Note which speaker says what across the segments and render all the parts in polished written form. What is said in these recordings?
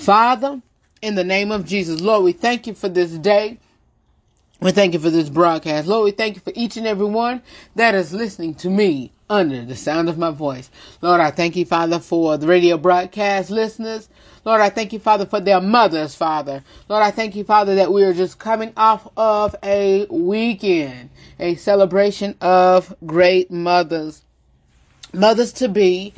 Speaker 1: Father, in the name of Jesus, Lord, we thank you for this day. We thank you for this broadcast. Lord, we thank you for each and every one that is listening to me under the sound of my voice. Lord, I thank you, Father, for the radio broadcast listeners. Lord, I thank you, Father, for their mothers, Father. Lord, I thank you, Father, that we are just coming off of a weekend, a celebration of great mothers. Mothers to be,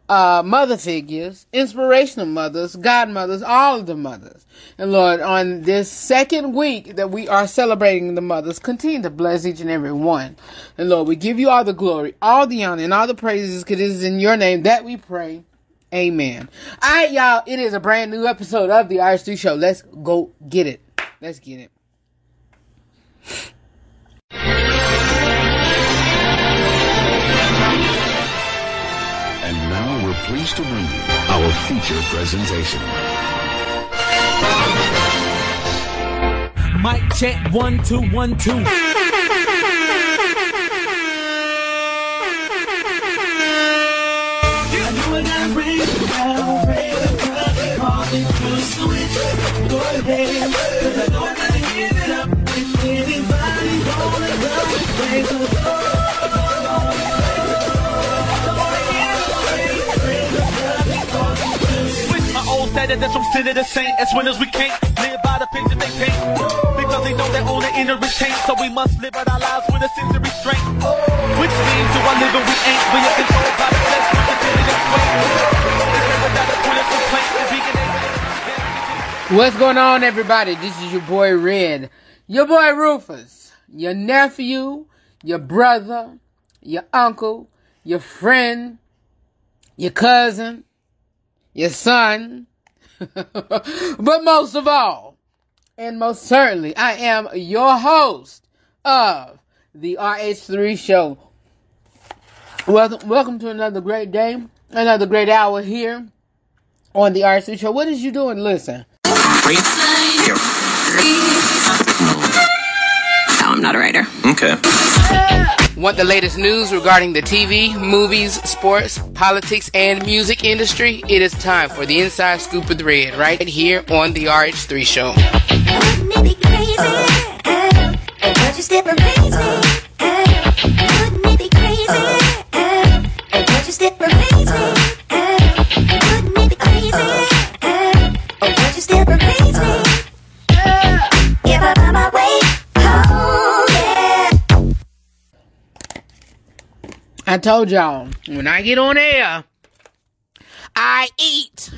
Speaker 1: mother figures, inspirational mothers, godmothers, all of the mothers. And Lord, on this second week that we are celebrating the mothers, continue to bless each and every one. And Lord, we give you all the glory, all the honor, and all the praises, because it is in your name that we pray. Amen. All right, y'all, it is a brand new episode of the RH3 Show. Let's go get it. Let's get it.
Speaker 2: And now we're pleased to bring you our feature presentation.
Speaker 3: Mic check 1 2 1 2. Go ahead, 'cause I don't gotta give it up. If anybody gonna love it, praise the Lord. Switch my old status, that's from sin to the saint. As winners we can't live by the picture they paint, because they know their own inner is changed. So we must live out our lives with a sense of restraint. Which means do I live and we ain't. We are controlled by the flesh, we continue to swing.
Speaker 1: What's going on, everybody? This is your boy Red, your boy Rufus, your nephew, your brother, your uncle, your friend, your cousin, your son, but most of all, and most certainly, I am your host of the RH3 Show. Welcome to another great day, another great hour here on the RH3 Show. What is you doing? Listen.
Speaker 4: No, I'm not a writer.
Speaker 2: Okay.
Speaker 1: Want the latest news regarding the TV, movies, sports, politics, and music industry? It is time for the Inside Scoop with Red, right here on the RH3 Show.
Speaker 5: Wouldn't it be crazy? Would you still amaze me? Wouldn't it be crazy? Would you still amaze me? Wouldn't it be crazy? Would you still amaze me? If I find my way home, yeah.
Speaker 1: I told y'all, when I get on air, I eat.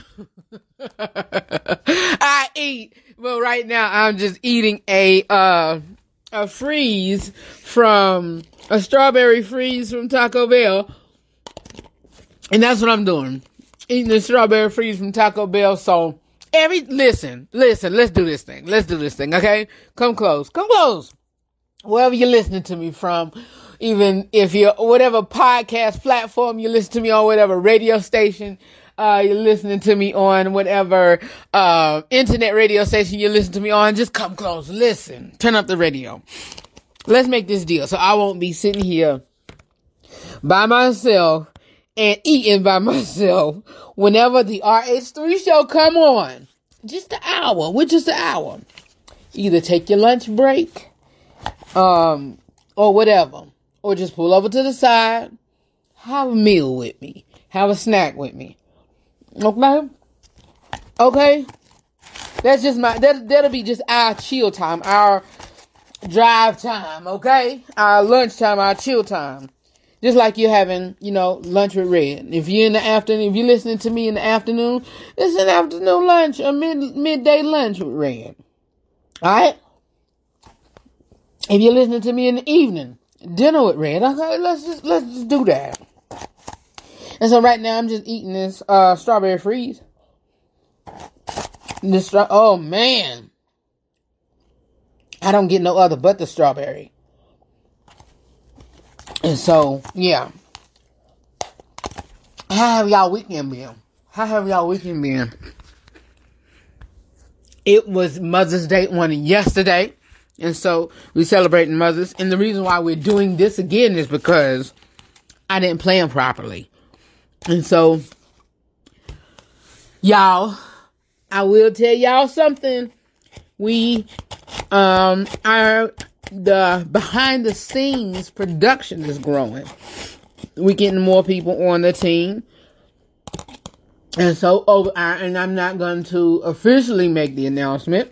Speaker 1: I eat. But right now, I'm just eating a freeze from, a strawberry freeze from Taco Bell. And that's what I'm doing. Eating the strawberry freeze from Taco Bell. So, listen, let's do this thing. Let's do this thing, okay? Come close. Wherever you're listening to me from, even if you're, whatever podcast platform you listen to me on, whatever radio station, you're listening to me on, whatever, internet radio station you listen to me on, just come close. Listen. Turn up the radio. Let's make this deal. So I won't be sitting here by myself and eating by myself whenever the RH3 Show come on. Just an hour. With just an hour. Either take your lunch break, or whatever. Or just pull over to the side. Have a meal with me. Have a snack with me. Okay? That's just that'll be just our chill time. Our drive time, okay? Our lunch time, our chill time. Just like you're having, lunch with Red. If you're in the afternoon, if you're listening to me in the afternoon, it's an afternoon lunch, a midday lunch with Red. Alright? If you're listening to me in the evening, dinner with Red. Okay, let's just do that. And so right now I'm just eating this strawberry freeze. Oh man. I don't get no other but the strawberry. And so, yeah. How have y'all weekend been? It was Mother's Day on yesterday. And so, we celebrating mothers. And the reason why we're doing this again is because I didn't plan properly. And so, y'all, I will tell y'all something. We the behind the scenes production is growing. We're getting more people on the team. And so and I'm not going to officially make the announcement.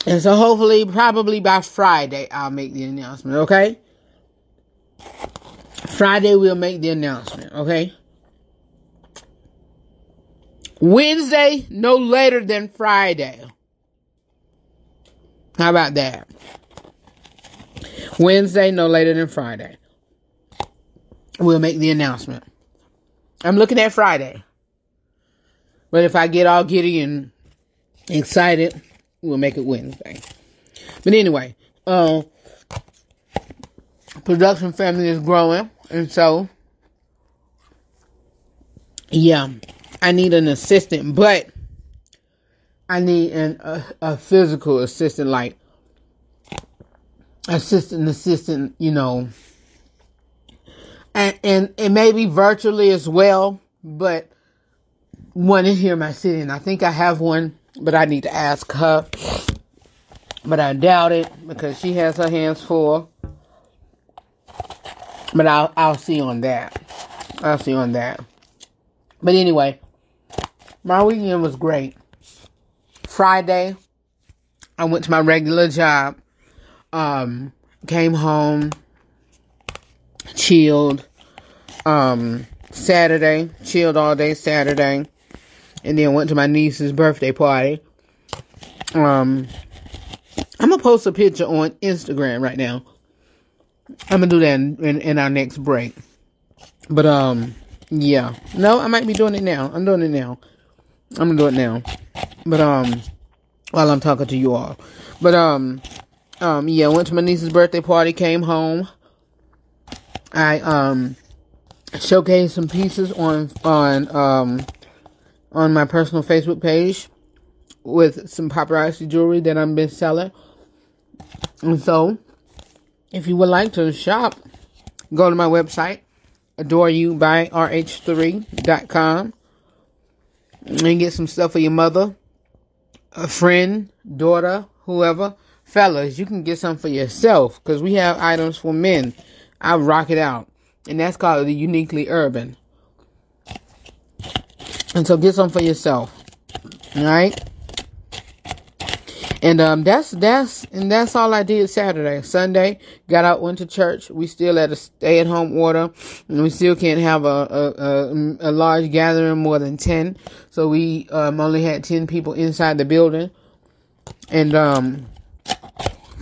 Speaker 1: And so hopefully, probably by Friday, I'll make the announcement, okay? Friday, we'll make the announcement, okay? Wednesday, no later than Friday. How about that? Wednesday, no later than Friday. We'll make the announcement. I'm looking at Friday. But if I get all giddy and excited, we'll make it Wednesday. But anyway, production family is growing. And so, yeah, I need an assistant. But I need a physical assistant, like assistant, you know. And maybe virtually as well, but one in here in my city. And I think I have one, but I need to ask her. But I doubt it because she has her hands full. But I'll see on that. I'll see on that. But anyway, my weekend was great. Friday, I went to my regular job. Came home. Chilled. Saturday. Chilled all day Saturday. And then went to my niece's birthday party. I'm going to post a picture on Instagram right now. I'm going to do that in our next break. But, yeah. No, I might be doing it now. I'm doing it now. I'm going to do it now. But, while I'm talking to you all. But, yeah, went to my niece's birthday party, came home. I, showcased some pieces on my personal Facebook page with some paparazzi jewelry that I've been selling. And so, if you would like to shop, go to my website, adoreyoubyrh3.com, and get some stuff for your mother, a friend, daughter, whoever. Fellas, you can get some for yourself, because we have items for men. I rock it out. And that's called the Uniquely Urban. And so get some for yourself. Alright? And that's all I did Saturday. Sunday, got out, went to church. We still at a stay-at-home order, and we still can't have a large gathering more than 10. So we only had 10 people inside the building, and I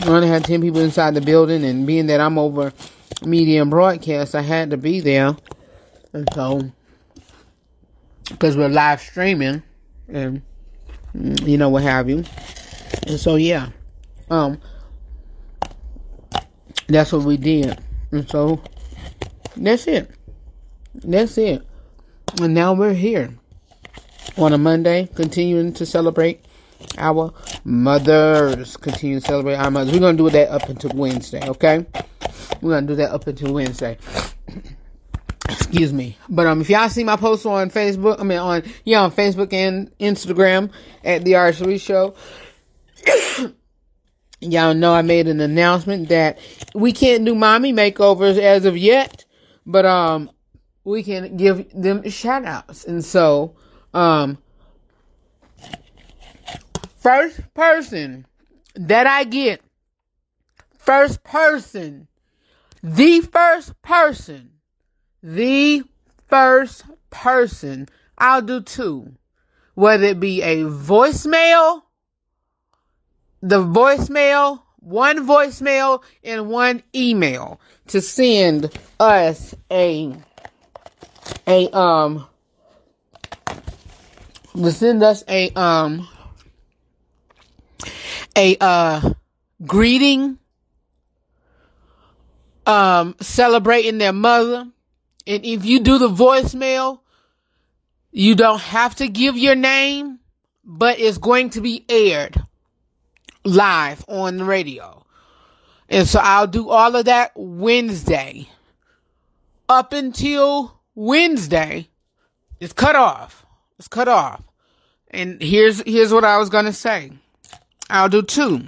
Speaker 1: only had 10 people inside the building. And being that I'm over media and broadcast, I had to be there, and so because we're live streaming, and you know what have you. And so, yeah, that's what we did. And so, that's it. That's it. And now we're here on a Monday, continuing to celebrate our mothers. Continue to celebrate our mothers. We're going to do that up until Wednesday, okay? We're going to do that up until Wednesday. Excuse me. But if y'all see my posts on Facebook, on Facebook and Instagram at The R3 Show, y'all know I made an announcement that we can't do mommy makeovers as of yet, but we can give them shout outs. And so first person that I get, the first person, I'll do two, whether it be a voicemail, one voicemail and one email, to send us a greeting, celebrating their mother. And if you do the voicemail, you don't have to give your name, but it's going to be aired live on the radio. And so I'll do all of that Wednesday. Up until Wednesday, it's cut off. And here's what I was going to say. I'll do 2.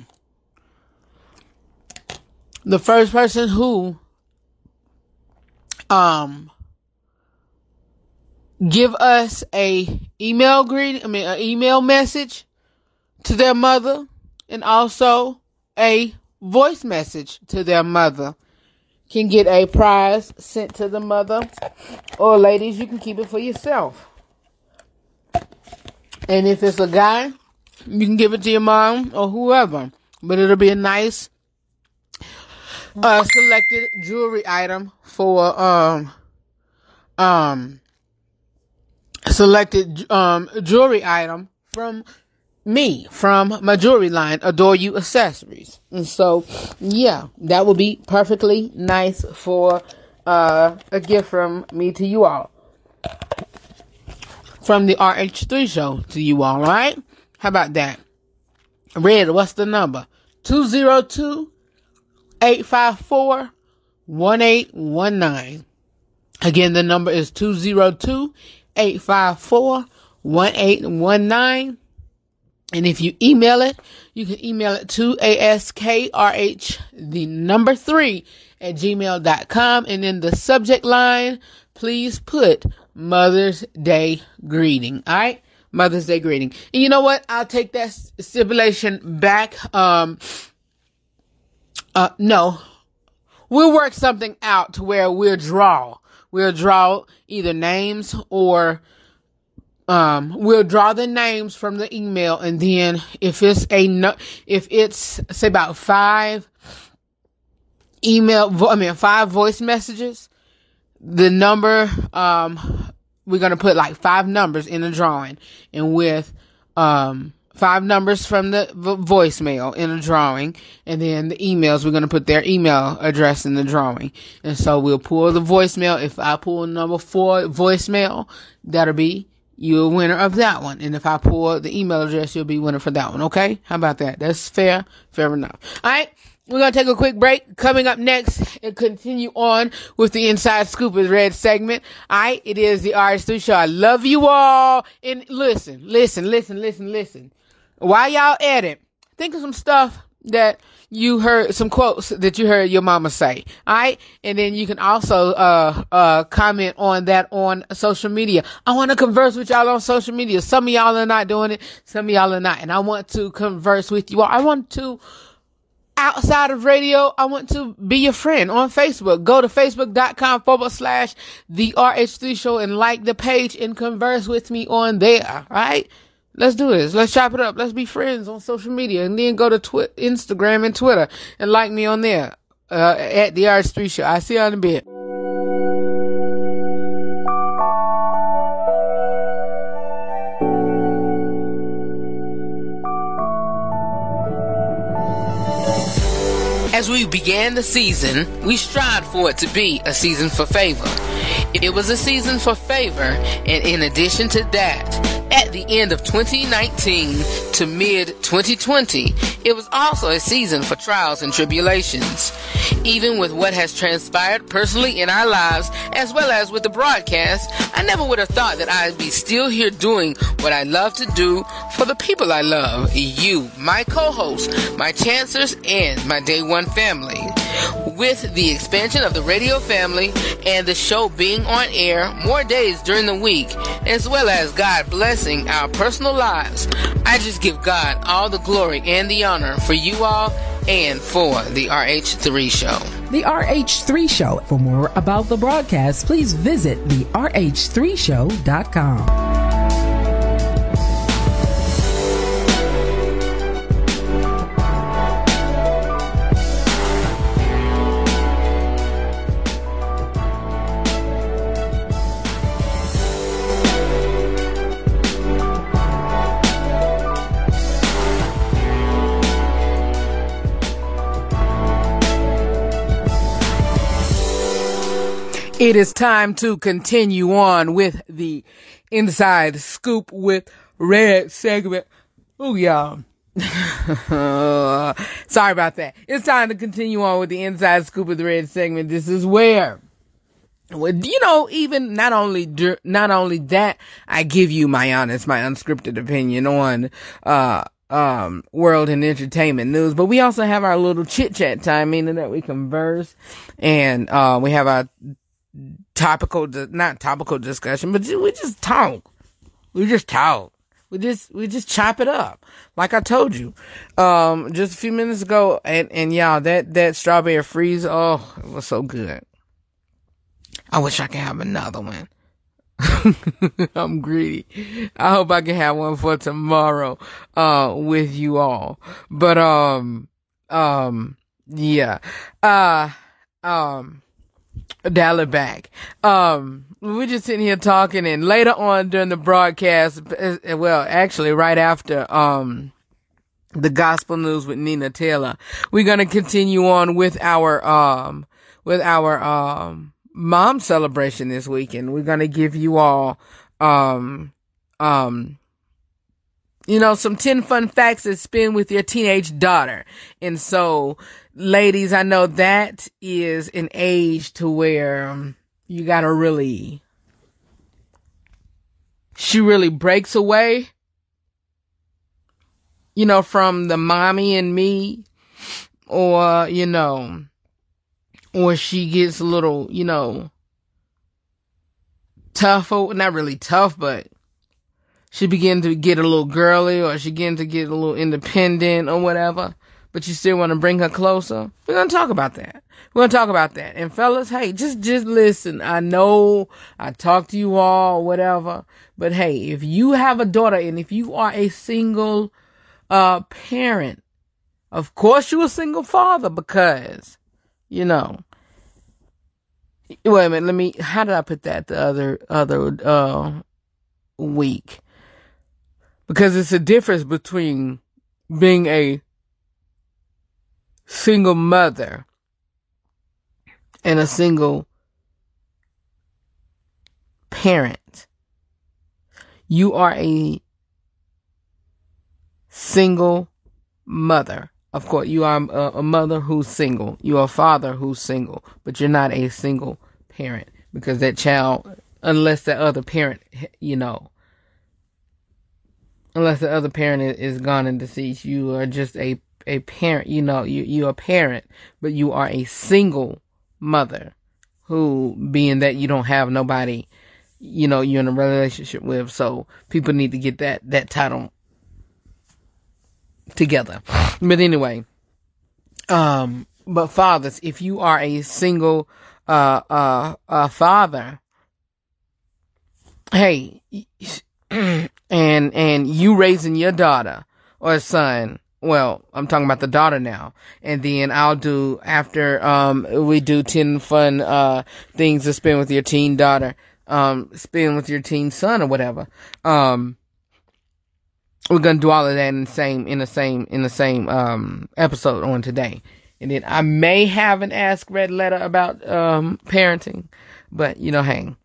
Speaker 1: The first person who give us an email message to their mother, and also a voice message to their mother, can get a prize sent to the mother. Or ladies, you can keep it for yourself. And if it's a guy, you can give it to your mom or whoever. But it'll be a nice selected jewelry item for jewelry item from me, from my jewelry line, Adore You Accessories. And so, yeah, that would be perfectly nice for a gift from me to you all. From the RH3 show to you all, right? How about that? Red, what's the number? 202-854-1819. Again, the number is 202-854-1819. And if you email it, you can email it to askrh3@gmail.com. And in the subject line, please put Mother's Day greeting. All right? Mother's Day greeting. And you know what? I'll take that stipulation back. No. We'll work something out to where we'll draw either names or we'll draw the names from the email, and then if it's say about 5 voice messages, the number we're gonna put like 5 numbers in the drawing, and with 5 numbers from the voicemail in a drawing, and then the emails, we're gonna put their email address in the drawing. And so we'll pull the voicemail. If I pull number 4 voicemail, that'll be you're a winner of that one. And if I pull the email address, you'll be winner for that one. Okay? How about that? That's fair. Fair enough. All right. We're going to take a quick break. Coming up next, and continue on with the Inside Scoop with Red segment. All right. It is the RH3 show. I love you all. And listen. While y'all at it, think of some stuff that you heard, some quotes that you heard your mama say. All right. And then you can also, comment on that on social media. I want to converse with y'all on social media. Some of y'all are not doing it. Some of y'all are not. And I want to converse with you all. I want to, outside of radio, I want to be your friend on Facebook. Go to facebook.com/the RH3 show and like the page and converse with me on there. All right. Let's do this. Let's chop it up. Let's be friends on social media, and then go to Instagram and Twitter and like me on there at the RH3 show. I'll see you in a bit. As we began the season, we strived for it to be a season for favor. It was a season for favor, and in addition to that, at the end of 2019 to mid-2020, it was also a season for trials and tribulations. Even with what has transpired personally in our lives, as well as with the broadcast, I never would have thought that I'd be still here doing what I love to do for the people I love. You, my co-hosts, my chancers, and my Day One family. With the expansion of the radio family and the show being on air more days during the week, as well as God blessing our personal lives, I just give God all the glory and the honor for you all and for the RH3 show.
Speaker 4: The RH3 show. For more about the broadcast, please visit therh3show.com.
Speaker 1: It is time to continue on with the Inside Scoop with Red segment. Oh, y'all. Sorry about that. It's time to continue on with the Inside Scoop with Red segment. This is where even not only that, I give you my unscripted opinion on, world and entertainment news, but we also have our little chit chat time, meaning that we converse and, we have our not topical discussion, but we just talk. We just talk. We just chop it up. Like I told you, just a few minutes ago. And y'all, that strawberry freeze. Oh, it was so good. I wish I could have another one. I'm greedy. I hope I can have one for tomorrow, with you all. But, yeah. Dial it back. We're just sitting here talking, and later on during the broadcast, well, actually right after, the gospel news with Nina Taylor, we're going to continue on with our mom celebration this weekend. We're going to give you all, some 10 fun facts to spend with your teenage daughter. And so, ladies, I know that is an age to where you gotta she really breaks away, from the mommy and me, or, or she gets a little, tough, not really tough, but she begin to get a little girly, or she begin to get a little independent or whatever, but you still want to bring her closer. We're going to talk about that. And fellas, hey, just listen. I know I talk to you all, whatever, but hey, if you have a daughter and if you are a single, parent, of course you're a single father, because, wait a minute, how did I put that the other week? Because it's a difference between being a single mother and a single parent. You are a single mother. Of course, you are a mother who's single. You are a father who's single, but you're not a single parent, because that child, unless the other parent, unless the other parent is gone and deceased, you are just a parent. You're a parent, but you are a single mother, who, being that you don't have nobody, you're in a relationship with. So people need to get that title together. But anyway, but fathers, if you are a single, father, hey, and you raising your daughter or son, well, I'm talking about the daughter now, and then I'll do, after, we do 10 fun, things to spend with your teen daughter, spend with your teen son or whatever. We're gonna do all of that in the same episode on today. And then I may have an Ask Red Letter about, parenting, but, hey,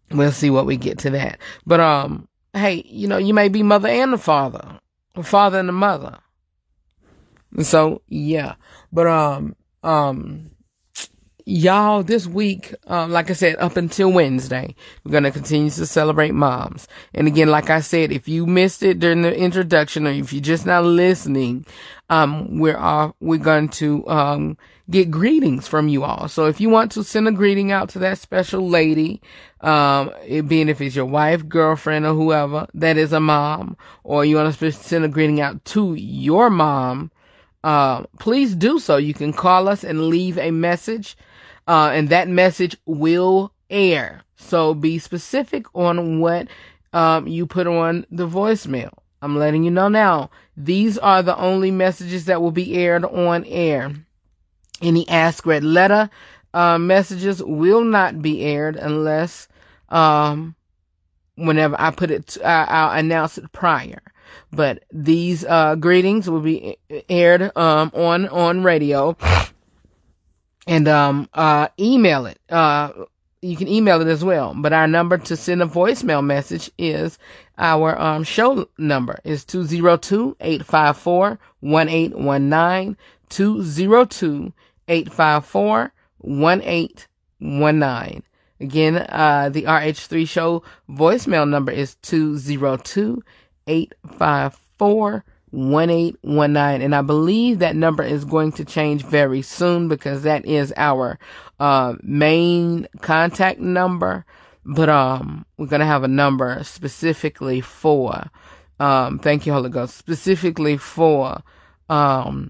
Speaker 1: we'll see what we get to that. But, hey, you may be mother and the father and the mother. So, yeah. But, y'all, this week, like I said, up until Wednesday, we're going to continue to celebrate moms. And again, like I said, if you missed it during the introduction, or if you're just not listening, we're going to, get greetings from you all. So if you want to send a greeting out to that special lady, it being if it's your wife, girlfriend, or whoever that is a mom, or you want to send a greeting out to your mom, please do so. You can call us and leave a message, and that message will air. So be specific on what, you put on the voicemail. I'm letting you know now. These are the only messages that will be aired on air. Any Ask Red Letter, messages will not be aired unless, whenever I put it, I'll announce it prior. But these, greetings will be aired, on radio. And, email it. You can email it as well. But our number to send a voicemail message is our, show number is 202-854-1819, 202-854-1819. Again, the RH3 show voicemail number is 202-854-1819. And I believe that number is going to change very soon because that is our main contact number. But we're going to have a number specifically for, thank you, Holy Ghost, specifically for all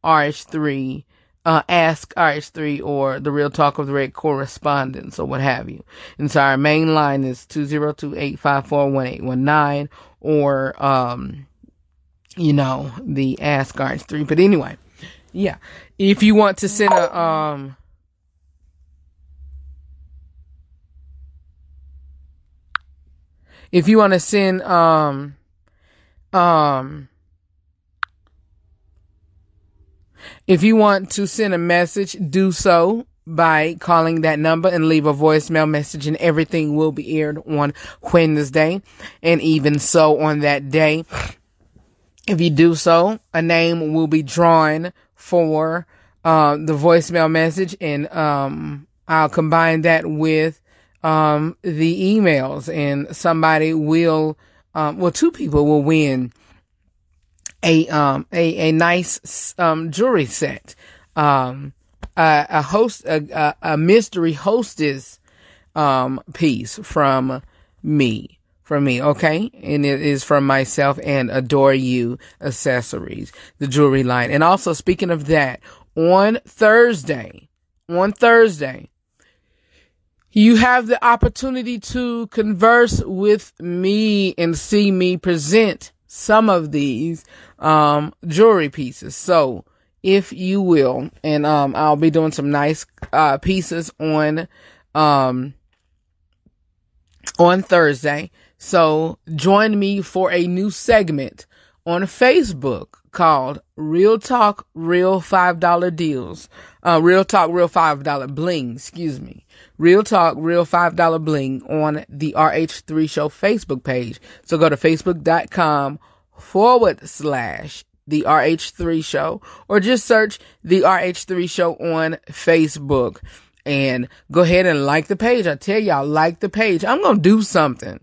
Speaker 1: RH3, Ask RH3 or the Real Talk of the Red correspondence or what have you. And so our main line is 202-854-1819 or, the Ask RH3. But anyway, yeah, if you want to send a, if you want to send, if you want to send a message, do so by calling that number and leave a voicemail message, and everything will be aired on Wednesday. And even so, on that day, if you do so, a name will be drawn for the voicemail message, and I'll combine that with the emails, and somebody will, two people will win a nice jewelry set, a mystery hostess piece from me, okay? And it is from myself and Adore You Accessories, the jewelry line. And also, speaking of that, on Thursday, you have the opportunity to converse with me and see me present some of these jewelry pieces. So if you will, and I'll be doing some nice pieces on Thursday. So join me for a new segment on Facebook called Real Talk Real $5 Deals. Real Talk Real $5 Bling, excuse me. Real Talk Real $5 Bling on the RH3 Show Facebook page. So go to facebook.com/the RH3 Show, or just search the RH3 Show on Facebook and go ahead and like the page. I tell y'all, like the page. I'm going to do something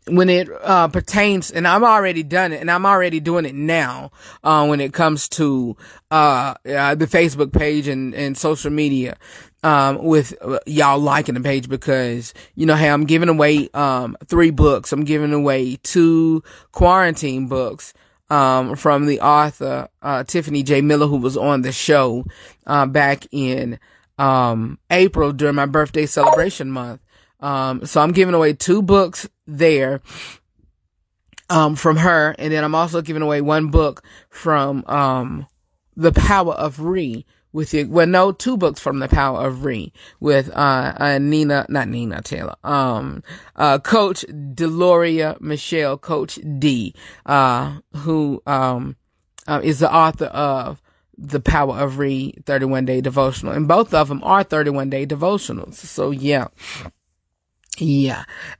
Speaker 1: when it pertains, and I've already done it, and I'm already doing it now when it comes to the Facebook page and social media, with y'all liking the page, because hey, I'm giving away 3 books. I'm giving away 2 quarantine books from the author Tiffany J. Miller, who was on the show back in April during my birthday celebration month. So I'm giving away 2 books there from her, and then I'm also giving away 1 book from The Power of Re with you. Well, no, 2 books from The Power of Re with Coach Deloria Michelle, Coach D, who is the author of The Power of Re 31-Day Devotional, and both of them are 31-day devotionals. So yeah.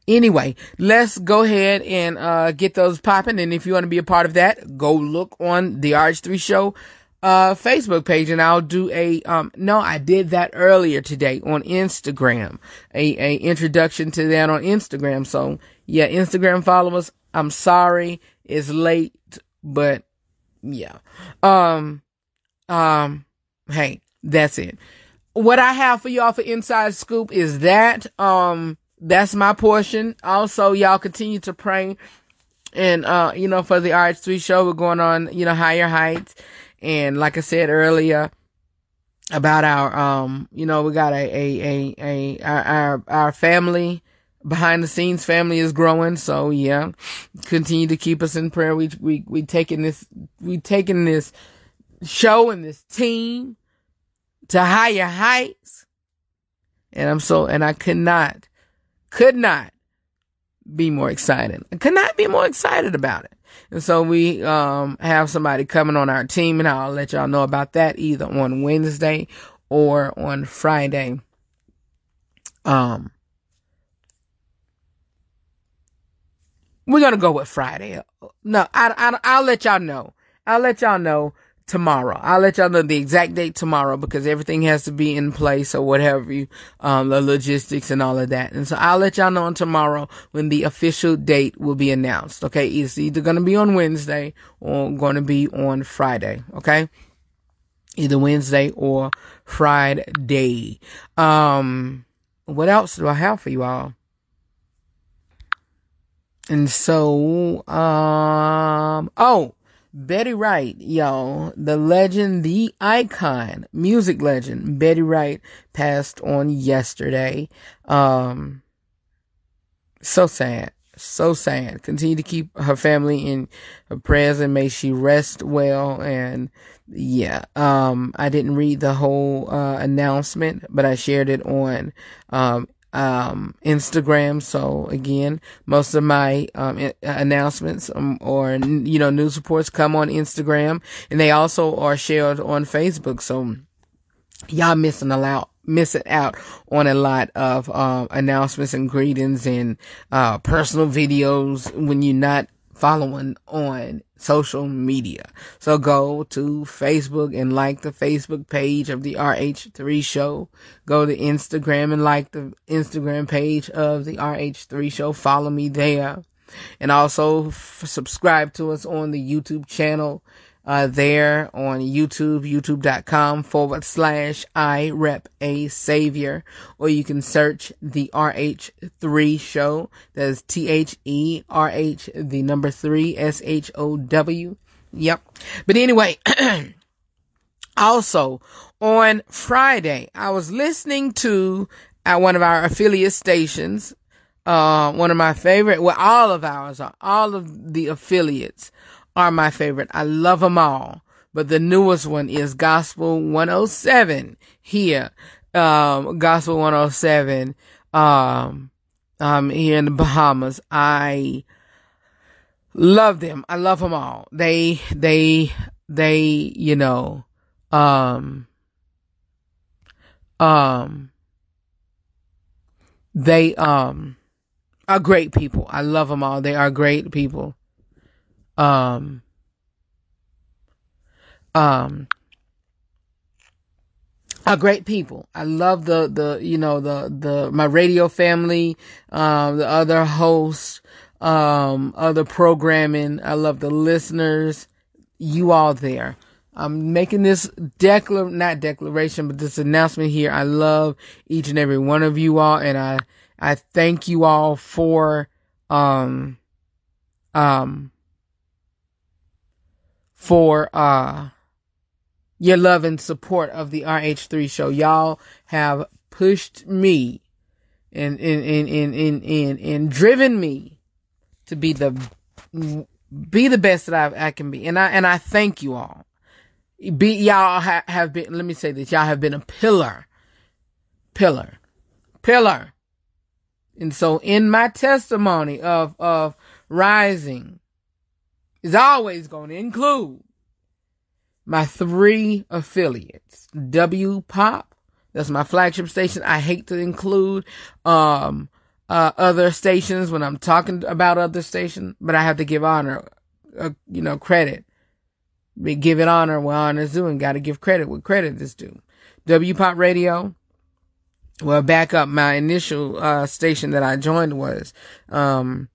Speaker 1: Anyway, let's go ahead and get those popping. And if you want to be a part of that, go look on the RH3 Show Facebook page, and I'll do I did that earlier today on Instagram, a introduction to that on Instagram. So yeah, Instagram followers, I'm sorry it's late, but yeah. Hey, that's it. What I have for y'all for Inside Scoop is that, that's my portion. Also, y'all continue to pray. And, for the RH3 Show, we're going on, higher heights. And like I said earlier about our, we got our family, behind the scenes family is growing. So yeah, continue to keep us in prayer. We taking this show and this team to higher heights. And I could not be more excited. I could not be more excited about it. And so we have somebody coming on our team, and I'll let y'all know about that either on Wednesday or on Friday. We're gonna go with Friday. No, I'll let y'all know. I'll let y'all know tomorrow. I'll let y'all know the exact date tomorrow because everything has to be in place or whatever you, the logistics and all of that. And so I'll let y'all know on tomorrow when the official date will be announced. Okay. It's either going to be on Wednesday or going to be on Friday. Okay. Either Wednesday or Friday. What else do I have for you all? And so, Betty Wright, y'all, the legend, the icon, music legend, Betty Wright passed on yesterday. So sad. So sad. Continue to keep her family in her prayers and may she rest well. And yeah, I didn't read the whole, announcement, but I shared it on, Instagram. So again, most of my, announcements, or, news reports come on Instagram, and they also are shared on Facebook. So y'all missing out on a lot of, announcements and greetings and, personal videos when you're not following on social media. So go to Facebook and like the Facebook page of the RH3 Show. Go to Instagram and like the Instagram page of the RH3 Show. Follow me there. And also subscribe to us on the YouTube channel, there on YouTube, youtube.com/I Rep a Savior, or you can search the RH3 Show. That's THERH, the number 3 SHOW. Yep. But anyway, also on Friday, I was listening to one of our affiliate stations, one of my favorite, all of the affiliates are my favorite. I love them all. But the newest one is Gospel 107 here. Gospel 107, here in the Bahamas. I love them. I love them all. They, they are great people. I love them all. They are great people. Are great people. I love my radio family, the other hosts, other programming. I love the listeners, you all there. I'm making this not declaration, but this announcement here. I love each and every one of you all, and I thank you all for your love and support of the RH3 Show. Y'all have pushed me and driven me to be the best that I can be. And I thank you all. Y'all have been, let me say this, y'all have been a pillar. And so in my testimony of rising is always going to include my 3 affiliates. WPOP, that's my flagship station. I hate to include other stations when I'm talking about other stations, but I have to give honor, credit. Give it honor where honor is due, and got to give credit where credit is due. WPOP Radio. Well, back up, my initial station that I joined was WUIM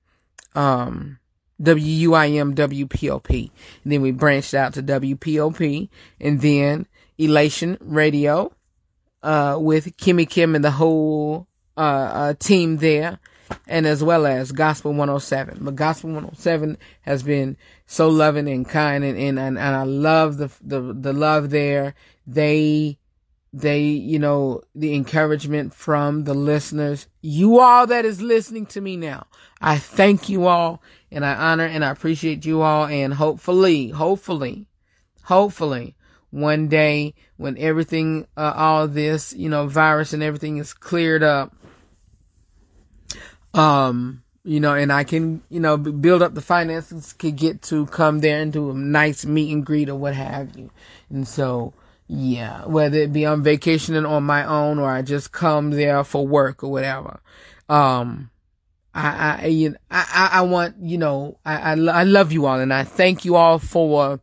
Speaker 1: WPOP. And then we branched out to WPOP, and then Elation Radio with Kimmy Kim and the whole team there, and as well as Gospel 107. But Gospel 107 has been so loving and kind, and I love the love there. They the encouragement from the listeners, you all that is listening to me now. I thank you all, and I honor and I appreciate you all, and hopefully one day when everything, all this, virus and everything is cleared up, and I can, build up the finances, could get to come there and do a nice meet and greet or what have you. And so, yeah, whether it be on vacation and on my own, or I just come there for work or whatever. I want, I love you all, and I thank you all for,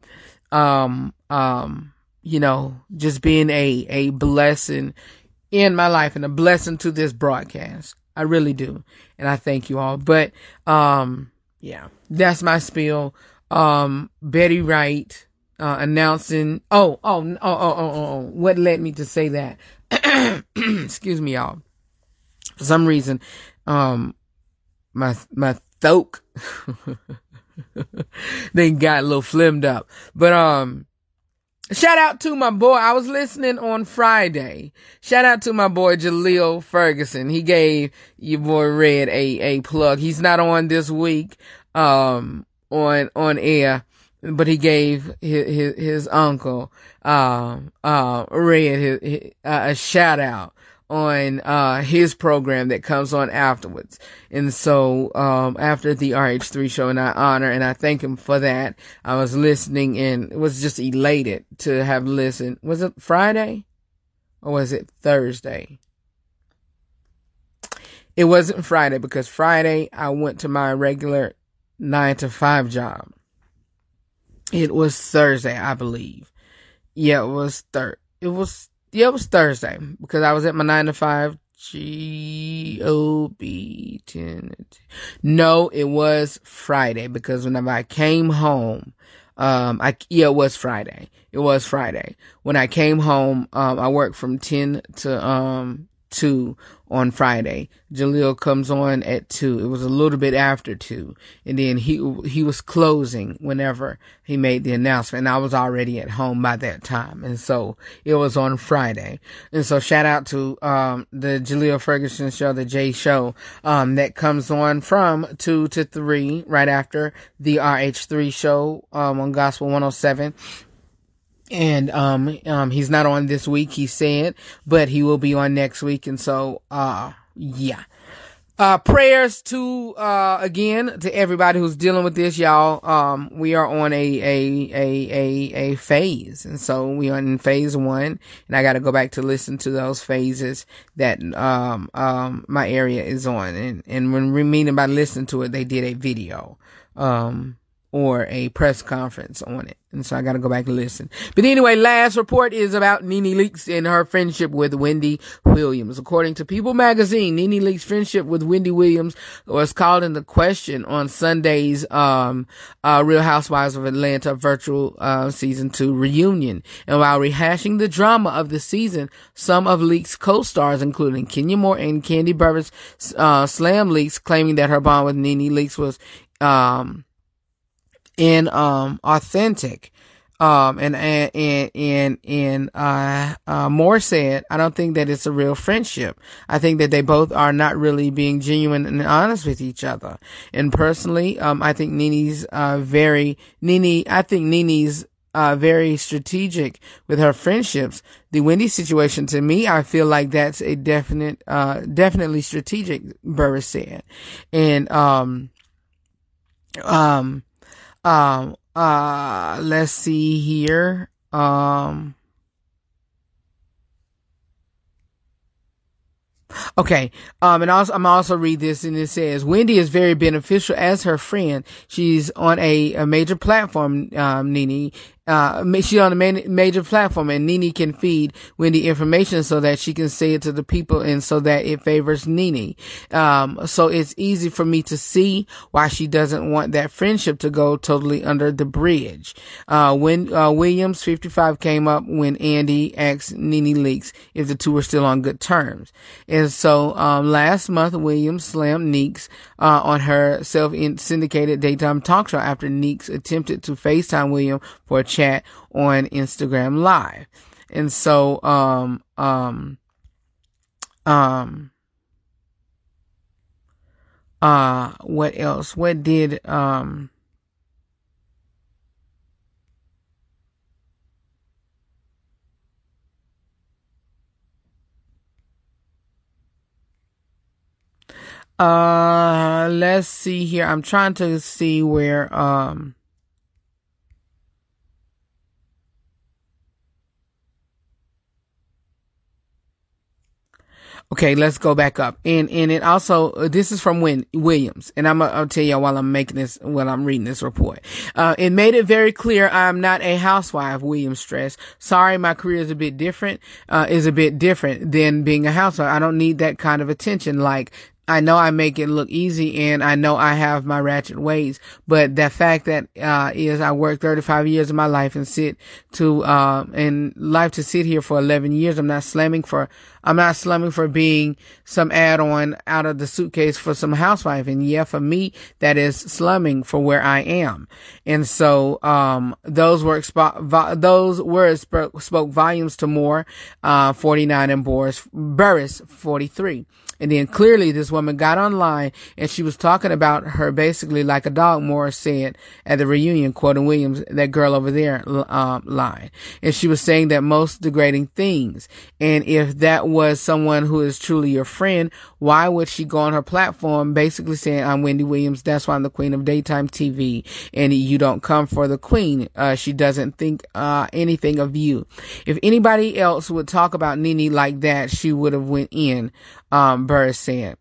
Speaker 1: just being a blessing in my life and a blessing to this broadcast. I really do. And I thank you all. But, that's my spiel. Betty Wright, announcing, what led me to say that? Excuse me, y'all. For some reason, my throat, they got a little flimmed up. But, shout out to my boy. I was listening on Friday. Shout out to my boy Jaleel Ferguson. He gave your boy Red a plug. He's not on this week, on air, but he gave his uncle, Red, a shout out on his program that comes on afterwards. And so after the RH3 show, and I honor and I thank him for that. I was listening and was just elated to have listened. Was it Friday or was it Thursday? It wasn't Friday, because Friday I went to my regular 9-to-5 job. It was Thursday, I believe. Yeah, it was Thursday, because I was at my 9-to-5 job 10. No, it was Friday, because whenever I came home, it was Friday. It was Friday. When I came home, I worked from 10 to 2 on Friday. Jaleel comes on at 2. It was a little bit after 2. And then he was closing whenever he made the announcement. And I was already at home by that time. And so it was on Friday. And so shout out to the Jaleel Ferguson show, the J Show, that comes on from 2 to 3 right after the RH3 show on Gospel 107. And, he's not on this week, he said, but he will be on next week. And so, prayers to, again, to everybody who's dealing with this, y'all. We are on a phase. And so we are in phase 1, and I got to go back to listen to those phases that, my area is on. And when we mean about listening to it, they did a video, or a press conference on it. And so I gotta go back and listen. But anyway, last report is about Nene Leakes and her friendship with Wendy Williams. According to People magazine, Nene Leakes' friendship with Wendy Williams was called into question on Sunday's Real Housewives of Atlanta virtual season 2 reunion. And while rehashing the drama of the season, some of Leakes' co-stars, including Kenya Moore and Candy Burris, slammed Leakes, claiming that her bond with Nene Leakes was authentic. Moore said, I don't think that it's a real friendship. I think that they both are not really being genuine and honest with each other. And personally, I think Nene's very strategic with her friendships. The Wendy situation, to me, I feel like that's a definitely strategic, Burris said. And, let's see here. Okay. And also, I'm also read this, and it says, Wendy is very beneficial as her friend. She's on a major platform, Nene. She's on a major platform, and Nene can feed Wendy information so that she can say it to the people, and so that it favors Nene. So it's easy for me to see why she doesn't want that friendship to go totally under the bridge. When Williams, 55, came up when Andy asked Nene Leakes if the two were still on good terms. And so last month, Williams slammed Leakes on her self-syndicated daytime talk show after Leakes attempted to FaceTime Williams for a chat on Instagram Live. And so, what else? What did, let's see here. I'm trying to see where, Okay, let's go back up. And it also, this is from Williams, and I'll tell y'all while I'm reading this report. It made it very clear I'm not a housewife, Williams stressed. Sorry, my career is a bit different than being a housewife. I don't need that kind of attention. Like, I know I make it look easy and I know I have my ratchet ways, but the fact that, is I worked 35 years of my life and sit here for 11 years. I'm not slumming for being some add-on out of the suitcase for some housewife. And yeah, for me, that is slumming for where I am. And so, those words spoke volumes to Moore, 49 and Burris, 43. And then clearly this woman got online and she was talking about her basically like a dog, Morris said at the reunion, quoting Williams, that girl over there, line. And she was saying that most degrading things. And if that was someone who is truly your friend, why would she go on her platform basically saying, I'm Wendy Williams, that's why I'm the queen of daytime TV, and you don't come for the queen. She doesn't think anything of you. If anybody else would talk about Nene like that, she would have went in. Burris said.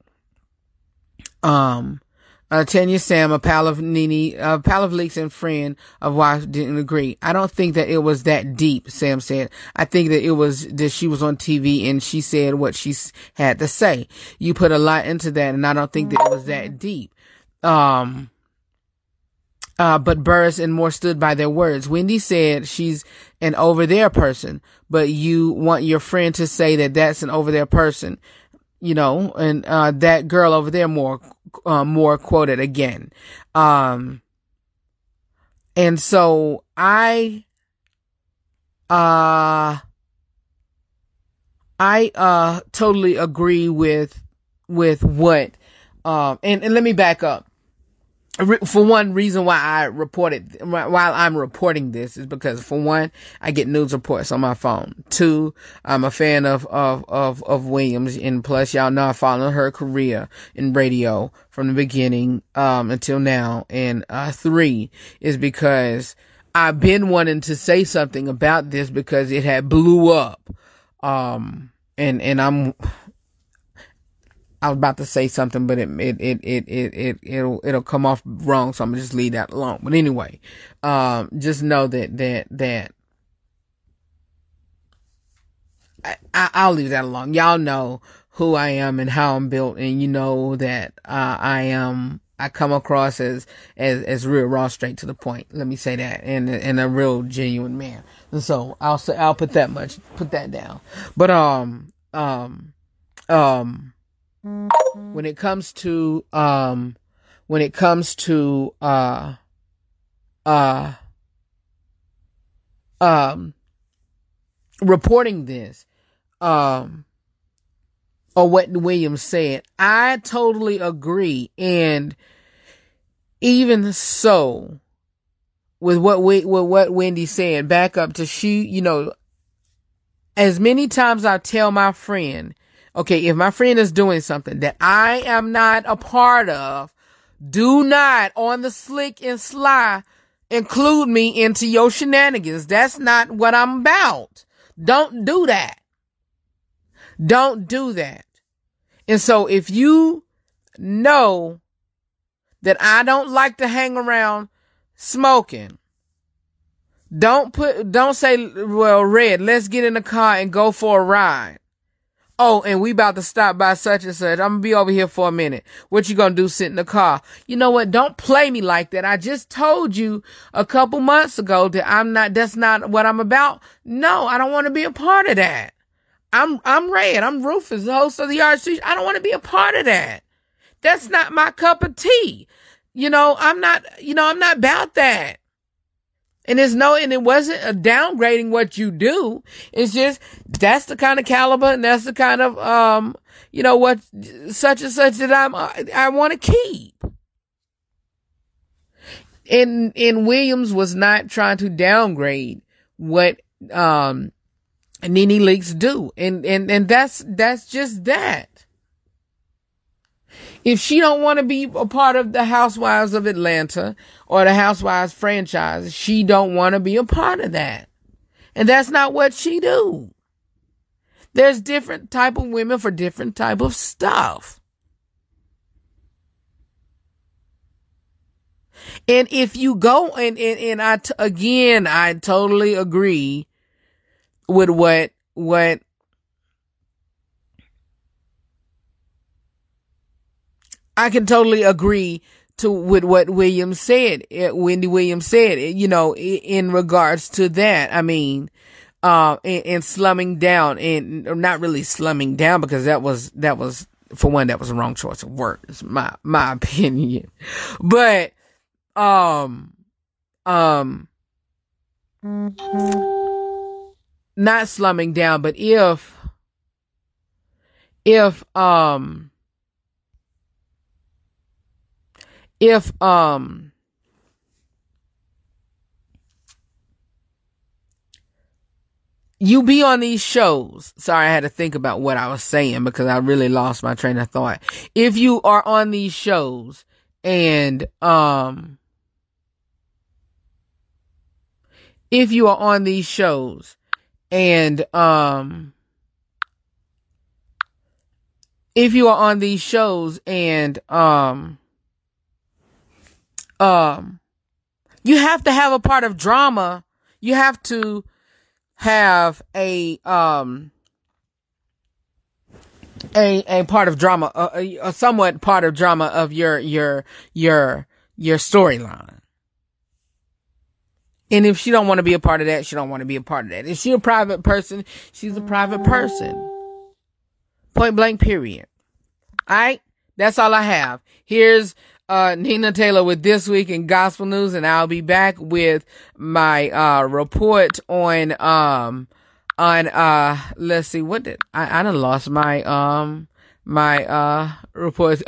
Speaker 1: Tanya Sam, a pal of Leaks and friend of wife, didn't agree. I don't think that it was that deep, Sam said. I think that it was that she was on TV and she said what she had to say. You put a lot into that, and I don't think that it was that deep. But Burris and Moore stood by their words. Wendy said she's an over there person, but you want your friend to say that that's an over there person. You know, and, that girl over there, Moore quoted again. And so I totally agree with what, and let me back up. For one, reason why while I'm reporting this is because, for one, I get news reports on my phone. Two, I'm a fan of Williams, and plus, y'all know I followed her career in radio from the beginning, until now. And, three is because I've been wanting to say something about this because it had blew up. And I was about to say something, but it'll come off wrong, so I'm gonna just leave that alone. But anyway, just know that I'll leave that alone. Y'all know who I am and how I'm built, and you know that I come across as real raw, straight to the point. Let me say that, and a real genuine man. And so I'll put that down. But when it comes to reporting this, or what Williams said, I totally agree. And even so, with what Wendy said, back up to as many times I tell my friend, okay, if my friend is doing something that I am not a part of, do not, on the slick and sly, include me into your shenanigans. That's not what I'm about. Don't do that. Don't do that. And so if you know that I don't like to hang around smoking, don't say, well, Red, let's get in the car and go for a ride. Oh, and we about to stop by such and such. I'm gonna be over here for a minute. What you gonna do? Sit in the car? You know what? Don't play me like that. I just told you a couple months ago that that's not what I'm about. No, I don't want to be a part of that. I'm Red. I'm Rufus, the host of the RC. I don't want to be a part of that. That's not my cup of tea. I'm not about that. And it wasn't a downgrading what you do. It's just, that's the kind of caliber and that's the kind of, what such and such that I want to keep. And Williams was not trying to downgrade what, Nene Leakes do. And that's just that. If she don't want to be a part of the Housewives of Atlanta or the Housewives franchise, she don't want to be a part of that. And that's not what she do. There's different type of women for different type of stuff. And if you go and I totally agree with what I can totally agree with what Williams said, Wendy Williams said, in regards to that. I mean, and slumming down, and not really slumming down, because that was for one, that was the wrong choice of words, my opinion. But, not slumming down, but if you be on these shows, sorry, I had to think about what I was saying because I really lost my train of thought. If you are on these shows and, if you are on these shows and you have to have a part of drama. You have to have a part of drama, a somewhat part of drama of your storyline. And if she don't want to be a part of that, she don't want to be a part of that. If she's a private person, she's a private person. Point blank, period. All right. That's all I have. Here's Nina Taylor with This Week in Gospel News, and I'll be back with my report on let's see, what did I done lost my reports.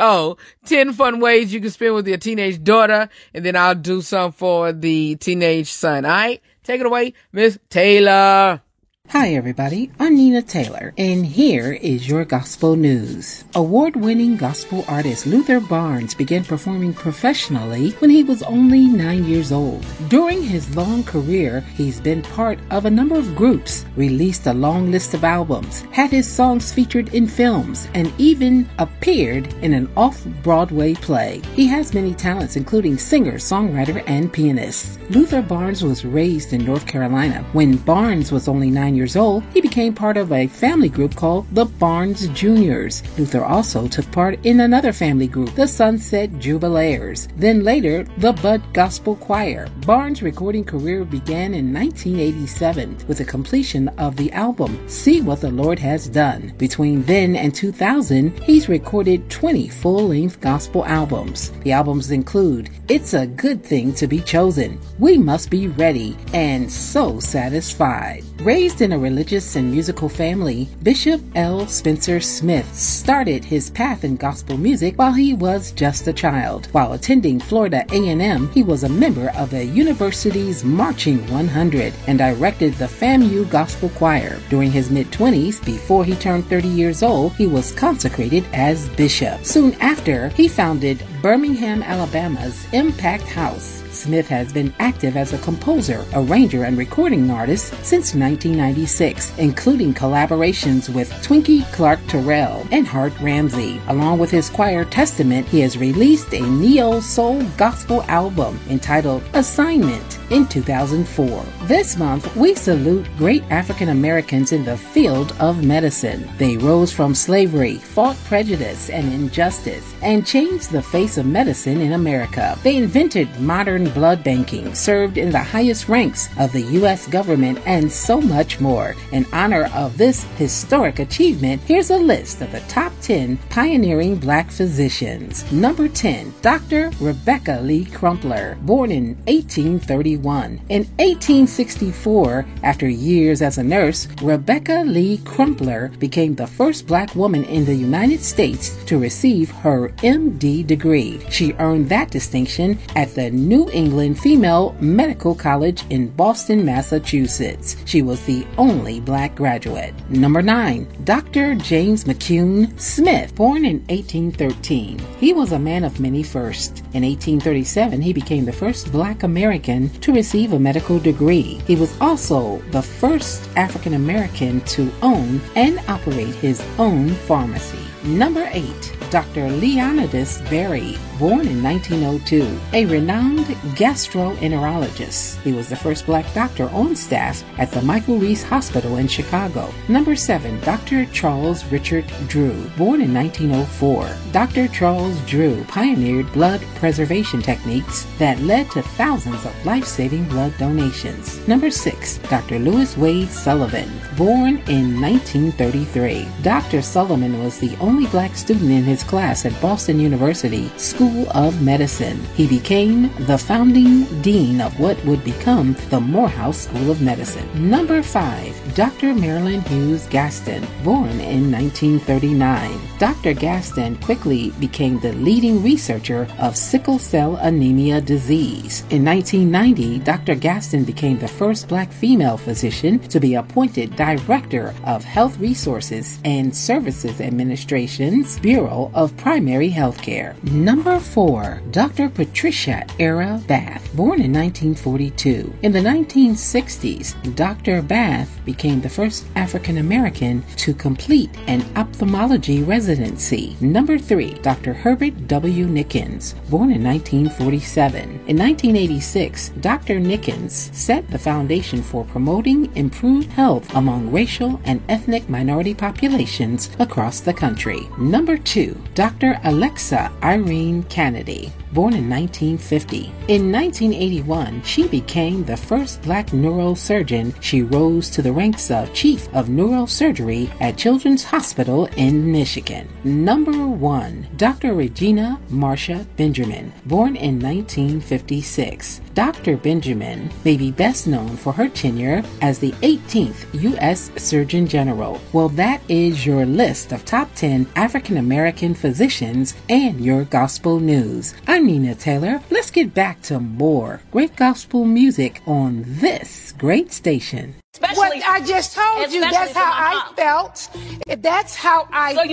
Speaker 1: 10 fun ways you can spend with your teenage daughter, and then I'll do some for the teenage son. All right, take it away, Miss Taylor.
Speaker 6: Hi everybody, I'm Nina Taylor, and here is your gospel news. Award-winning gospel artist Luther Barnes began performing professionally when he was only 9 years old. During his long career, he's been part of a number of groups, released a long list of albums, had his songs featured in films, and even appeared in an off-Broadway play. He has many talents, including singer, songwriter, and pianist. Luther Barnes was raised in North Carolina. When Barnes was only 9 years old, he became part of a family group called the Barnes Juniors. Luther also took part in another family group, the Sunset Jubilaires, then later the Bud Gospel Choir. Barnes' recording career began in 1987 with the completion of the album See What the Lord Has Done. Between then and 2000, he's recorded 20 full-length gospel albums. The albums include It's a Good Thing to Be Chosen, We Must Be Ready, and So Satisfied. Raised in a religious and musical family, Bishop L. Spencer Smith started his path in gospel music while he was just a child. While attending Florida A&M, he was a member of the university's Marching 100 and directed the FAMU Gospel Choir. During his mid-20s, before he turned 30 years old, he was consecrated as bishop. Soon after, he founded Birmingham, Alabama's Impact House. Smith has been active as a composer, arranger, and recording artist since 1996, including collaborations with Twinkie Clark Terrell and Hart Ramsey. Along with his choir Testament, he has released a neo-soul gospel album entitled Assignment in 2004. This month, we salute great African Americans in the field of medicine. They rose from slavery, fought prejudice and injustice, and changed the face of medicine in America. They invented modern blood banking, served in the highest ranks of the U.S. government, and so much more. In honor of this historic achievement, here's a list of the top 10 pioneering black physicians. Number 10, Dr. Rebecca Lee Crumpler, born in 1831. In 1864, after years as a nurse, Rebecca Lee Crumpler became the first black woman in the United States to receive her MD degree. She earned that distinction at the New England Female Medical College in Boston, Massachusetts. She was the only black graduate. Number 9, Dr. James McCune Smith, born in 1813. He was a man of many firsts. In 1837, he became the first black American to receive a medical degree. He was also the first African American to own and operate his own pharmacy. Number 8, Dr. Leonidas Berry, born in 1902, a renowned gastroenterologist. He was the first black doctor on staff at the Michael Reese Hospital in Chicago. Number 7, Dr. Charles Richard Drew, born in 1904. Dr. Charles Drew pioneered blood preservation techniques that led to thousands of life-saving blood donations. Number 6, Dr. Lewis Wade Sullivan, born in 1933. Dr. Sullivan was the only black student in his class at Boston University School of Medicine. He became the founding dean of what would become the Morehouse School of Medicine. Number 5, Dr. Marilyn Hughes Gaston, born in 1939. Dr. Gaston quickly became the leading researcher of sickle cell anemia disease. In 1990, Dr. Gaston became the first black female physician to be appointed Director of Health Resources and Services Administration's Bureau of Primary Health Care. Number 4, Dr. Patricia Era Bath, born in 1942. In the 1960s, Dr. Bath became the first African American to complete an ophthalmology residency. Number 3, Dr. Herbert W. Nickens, born in 1947. In 1986, Dr. Nickens set the foundation for promoting improved health among racial and ethnic minority populations across the country. Number 2, Dr. Alexa Irene Kennedy, born in 1950. In 1981, she became the first black neurosurgeon. She rose to the ranks of Chief of Neurosurgery at Children's Hospital in Michigan. Number 1, Dr. Regina Marcia Benjamin, born in 1956. Dr. Benjamin may be best known for her tenure as the 18th U.S. Surgeon General. Well, that is your list of top 10 African American physicians and your gospel news. I'm Nina Taylor. Let's get back to more great gospel music on this great station.
Speaker 7: What I just told you, that's how I felt. That's how I felt.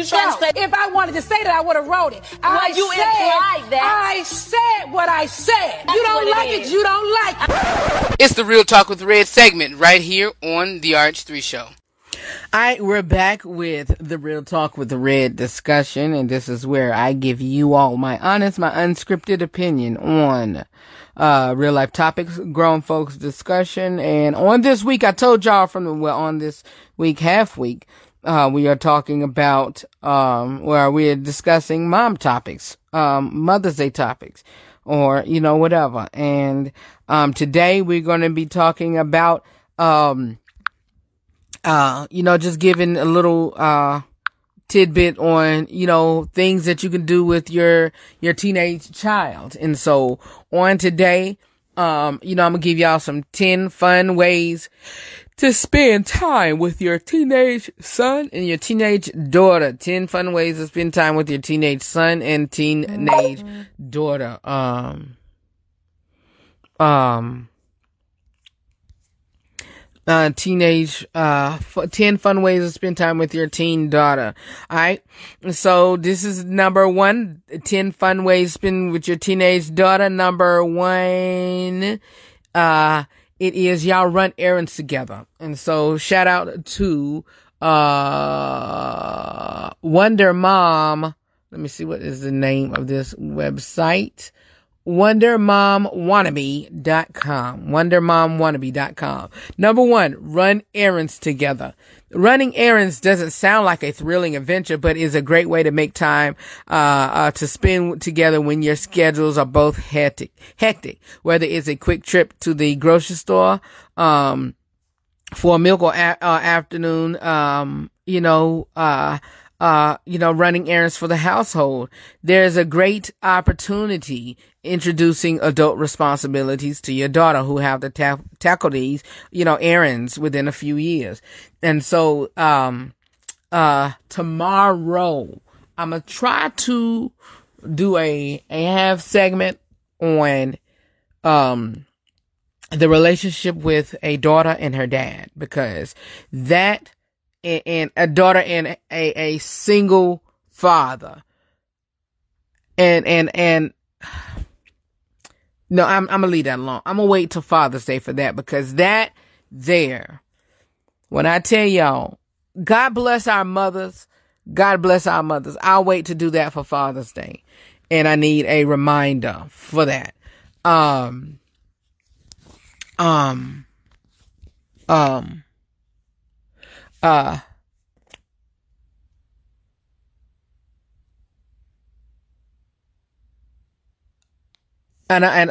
Speaker 7: If I wanted to say that, I would have wrote it.
Speaker 8: You implied that.
Speaker 7: I said what I said. You don't like it, you don't like it.
Speaker 1: It's the Real Talk with Red segment right here on the RH3 Show. All right, we're back with the Real Talk with the Red discussion, and this is where I give you all my honest, my unscripted opinion on real life topics, grown folks discussion. And on this week, I told y'all on this week, half week, we are talking about, where we're discussing mom topics, Mother's Day topics, or, whatever. And, today we're going to be talking about, just giving a little, tidbit on, things that you can do with your teenage child. And so on today, I'm going to give y'all some 10 fun ways to spend time with your teenage son and your teenage daughter. 10 fun ways to spend time with your teenage son and teenage daughter. 10 fun ways to spend time with your teen daughter. Alright. So this is number 1, 10 fun ways to spend with your teenage daughter. Number 1, it is y'all run errands together. And so shout out to, Wonder Mom. Let me see, what is the name of this website? WonderMomWannabe.com. WonderMomWannabe.com. Number 1, run errands together. Running errands doesn't sound like a thrilling adventure, but is a great way to make time, to spend together when your schedules are both hectic. Whether it's a quick trip to the grocery store, for a milk or afternoon, running errands for the household. There's a great opportunity introducing adult responsibilities to your daughter who have to tackle these, errands within a few years. And so, tomorrow I'm going to try to do a half segment on, the relationship with a daughter and her dad, because that and a daughter and a single father and no, I'm gonna leave that alone. I'm gonna wait till Father's Day for that, because that there, when I tell y'all, God bless our mothers, God bless our mothers. I'll wait to do that for Father's Day, and I need a reminder for that. And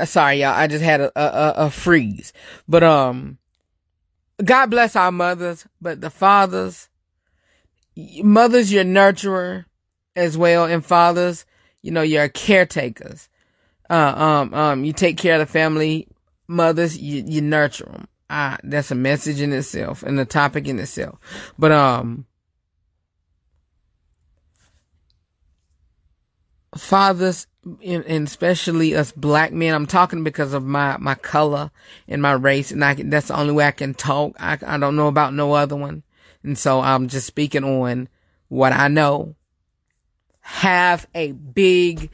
Speaker 1: sorry, y'all, I just had a freeze. But, God bless our mothers, but the fathers, mothers, you're nurturer as well. And fathers, you're caretakers. You take care of the family. Mothers, you nurture them. That's a message in itself and a topic in itself. But, fathers, and especially us black men, I'm talking because of my color and my race, and that's the only way I can talk. I don't know about no other one. And so I'm just speaking on what I know. Have a big,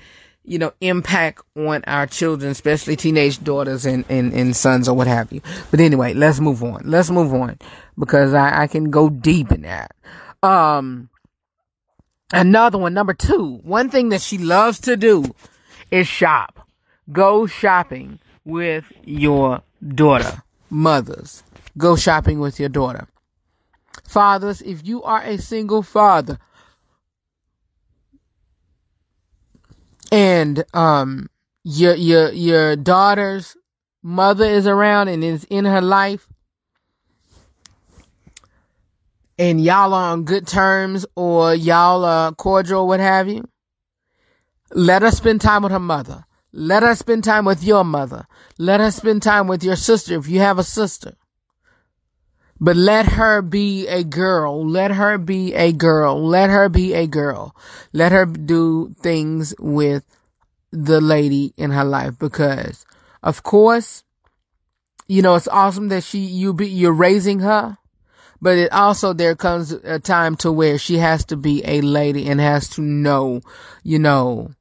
Speaker 1: impact on our children, especially teenage daughters and sons or what have you. But anyway, let's move on because I can go deep in that. Another one, number 2, one thing that she loves to do is shop. Go shopping with your daughter. Mothers, go shopping with your daughter. Fathers, if you are a single father and your daughter's mother is around and is in her life, and y'all are on good terms or y'all are cordial, what have you, let her spend time with her mother. Let her spend time with your mother. Let her spend time with your sister if you have a sister. But let her be a girl. Let her be a girl. Let her be a girl. Let her do things with the lady in her life, because, of course, it's awesome that you're raising her. But it also, there comes a time to where she has to be a lady and has to know, the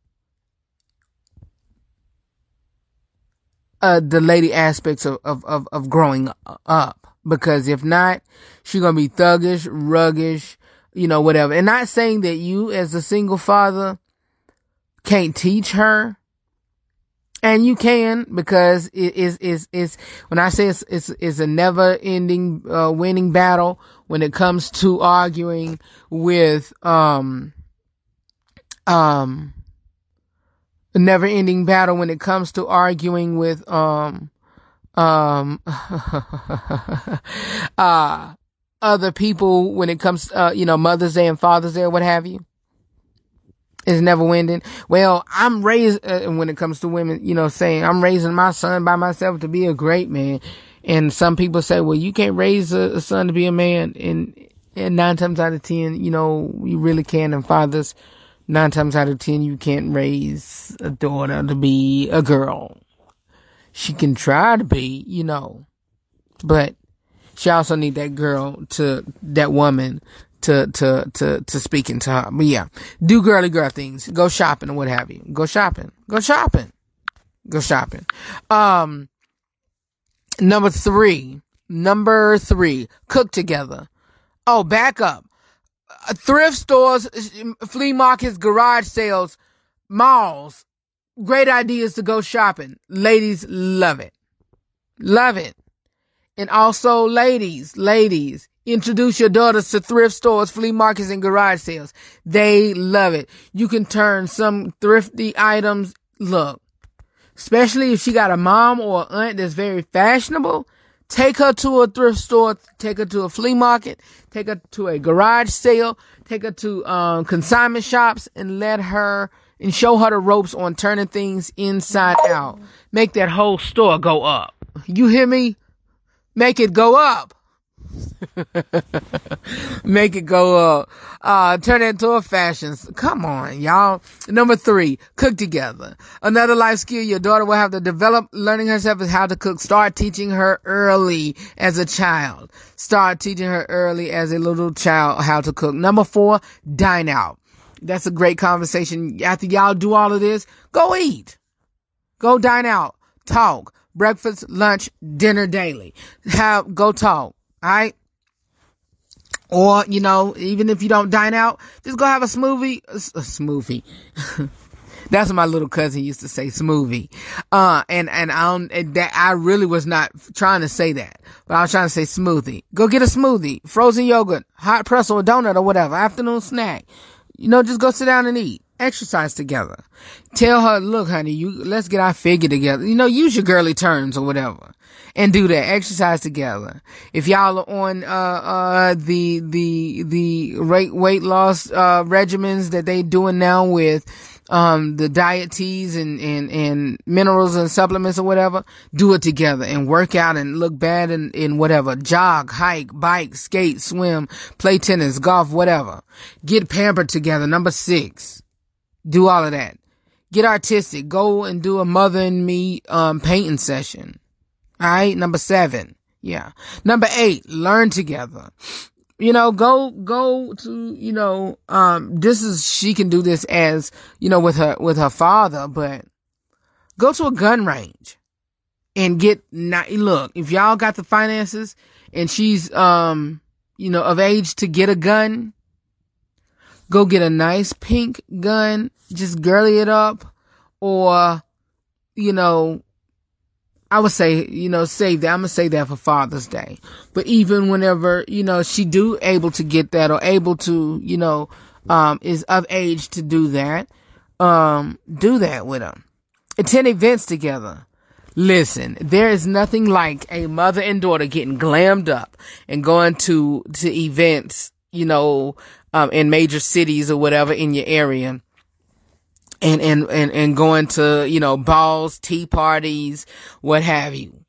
Speaker 1: lady aspects of growing up. Because if not, she's going to be thuggish, ruggish, whatever. And not saying that you as a single father can't teach her. And you can, because it is when I say it's a never ending winning battle when it comes to arguing with a never ending battle when it comes to arguing with other people when it comes Mother's Day and Father's Day or what have you. Is never ending. Well, I'm raised, when it comes to women, saying I'm raising my son by myself to be a great man. And some people say, well, you can't raise a son to be a man. And 9 times out of 10, you really can. And fathers, 9 times out of 10, you can't raise a daughter to be a girl. She can try to be, but she also need that woman to speak into her. But yeah, do girly girl things. Go shopping or what have you. Go shopping. Number three, cook together. Oh, back up. Thrift stores, flea markets, garage sales, malls. Great ideas to go shopping. Ladies love it. And also ladies, introduce your daughters to thrift stores, flea markets, and garage sales. They love it. You can turn some thrifty items, look, especially if she got a mom or aunt that's very fashionable, take her to a thrift store, take her to a flea market, take her to a garage sale, take her to consignment shops, and show her the ropes on turning things inside out. Make that whole store go up. You hear me? Make it go up. Make it go up. Turn it into a fashion. Come on, y'all. Number 3, cook together. Another life skill your daughter will have to develop learning herself is how to cook. Start teaching her early as a child. Start teaching her early as a little child how to cook. Number 4, dine out. That's a great conversation. After y'all do all of this, go eat. Go dine out. Talk. Breakfast, lunch, dinner daily. Go talk. All right. Or, even if you don't dine out, just go have a smoothie. A smoothie. That's what my little cousin used to say, smoothie. I really was not trying to say that, but I was trying to say smoothie. Go get a smoothie, frozen yogurt, hot pretzel, a donut or whatever, afternoon snack. Just go sit down and eat. Exercise together. Tell her, look, honey, let's get our figure together. Use your girly terms or whatever. And do that. Exercise together. If y'all are on, the weight loss, regimens that they doing now with, the diet teas and minerals and supplements or whatever, do it together and work out and look bad in whatever. Jog, hike, bike, skate, swim, play tennis, golf, whatever. Get pampered together. Number 6. Do all of that. Get artistic. Go and do a mother and me, painting session. All right. Number 7. Yeah. Number 8, learn together. Go to, she can do this as, with her father, but go to a gun range and look, if y'all got the finances and she's, of age to get a gun, go get a nice pink gun, just girly it up, or, I would say, save that. I'm going to say that for Father's Day. But even whenever, she able to get that or able to, is of age to do that, do that with them. Attend events together. Listen, there is nothing like a mother and daughter getting glammed up and going to events, in major cities or whatever in your area. And going to, balls, tea parties, what have you.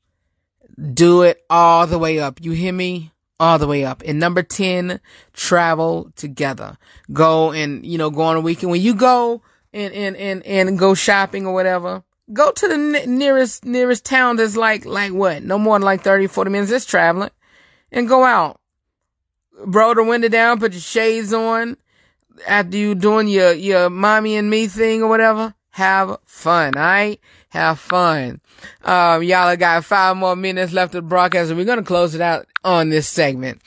Speaker 1: Do it all the way up. You hear me? All the way up. And number 10, travel together. Go and, go on a weekend. When you go and go shopping or whatever, go to the nearest town that's like what? No more than like 30, 40 minutes. Just traveling. And go out. Roll the window down, put your shades on. After you doing your mommy and me thing or whatever, have fun, alright? Have fun. Y'all have got 5 more minutes left of the broadcast, and we're gonna close it out on this segment.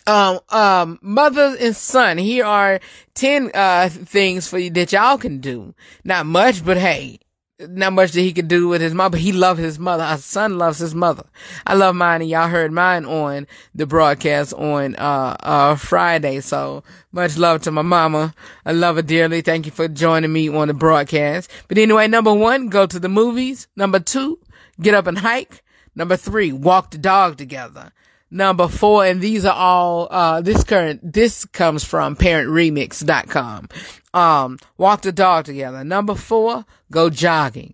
Speaker 1: Mother and son, here are 10, things for you that y'all can do. Not much, but hey, not much that he could do with his mother, but he loved his mother. Our son loves his mother. I love mine, and y'all heard mine on the broadcast on Friday. So much love to my mama. I love her dearly. Thank you for joining me on the broadcast. But anyway, number 1, go to the movies. Number 2, get up and hike. Number 3, walk the dog together. Number 4, and these are all, this comes from parentremix.com. Walk the dog together. Number 4, go jogging.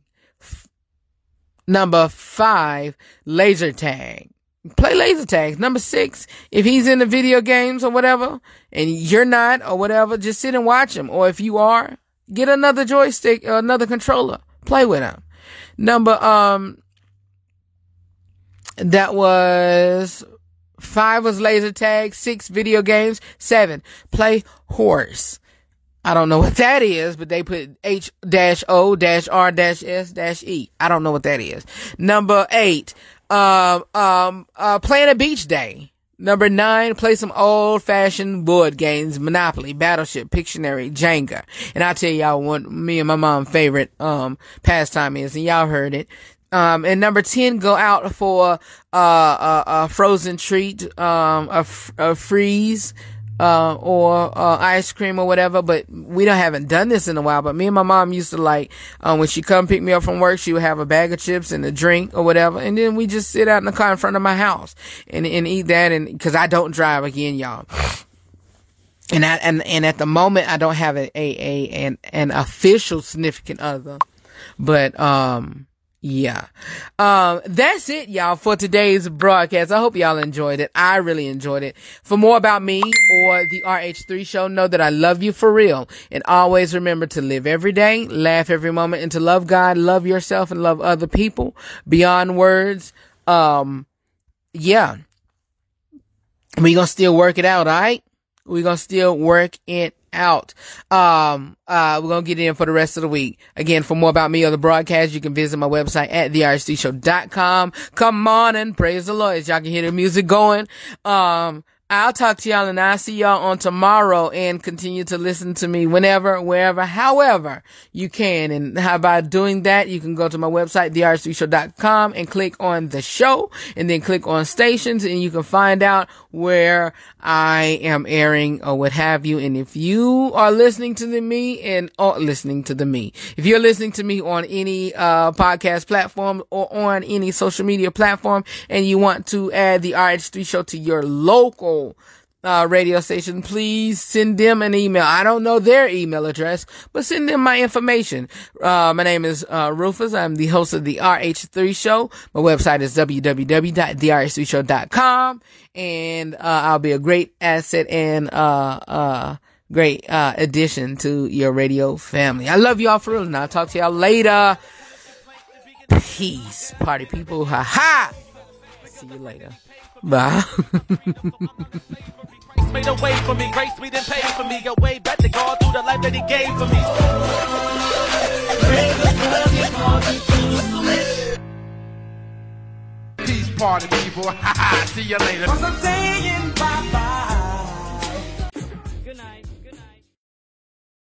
Speaker 1: Number 5, laser tag. Play laser tag. Number 6, if he's in the video games or whatever, and you're not or whatever, just sit and watch him. Or if you are, get another joystick or another controller. Play with him. That was 5 was laser tag, 6 video games, 7 play horse. I don't know what that is, but they put H-O-R-S-E. I don't know what that is. Number 8, plan a beach day. Number 9, play some old-fashioned board games, Monopoly, Battleship, Pictionary, Jenga. And I'll tell y'all what me and my mom's favorite pastime is, and y'all heard it. And number 10, go out for a frozen treat, a freeze, or ice cream or whatever. But we haven't done this in a while. But me and my mom used to when she come pick me up from work, she would have a bag of chips and a drink or whatever, and then we just sit out in the car in front of my house and eat that. And because I don't drive again, y'all. And at the moment I don't have an official significant other, but Yeah. That's it, y'all, for today's broadcast. I hope y'all enjoyed it. I really enjoyed it. For more about me or the RH3 show, know that I love you for real. And always remember to live every day, laugh every moment, and to love God, love yourself, and love other people beyond words. Yeah. We're gonna still work it out, all right? We're gonna still work it out. We're gonna get in for the rest of the week. Again, for more about me or the broadcast, you can visit my website at therh3show.com. Come on and praise the Lord as y'all can hear the music going. I'll talk to y'all and I'll see y'all on tomorrow, and continue to listen to me whenever, wherever, however you can. And how about doing that? You can go to my website, therh3show.com, and click on the show, and then click on stations, and you can find out where I am airing or what have you. And if you are listening to me if you're listening to me on any podcast platform or on any social media platform, and you want to add the RH3 show to your local radio station, please send them an email. I don't know their email address, but send them my information. My name is Rufus. I'm the host of the RH3 show. My website is www.therh3show.com, and I'll be a great asset and great addition to your radio family. I love y'all for real, and I'll talk to y'all later. Peace, party people. Ha ha. See you later. Bye.
Speaker 3: Made a way for me, grace me, then pay for me. A way back to God through the life that He gave for me.
Speaker 9: Peace, party people. See you later. 'Cause I'm saying bye-bye.
Speaker 3: Good night.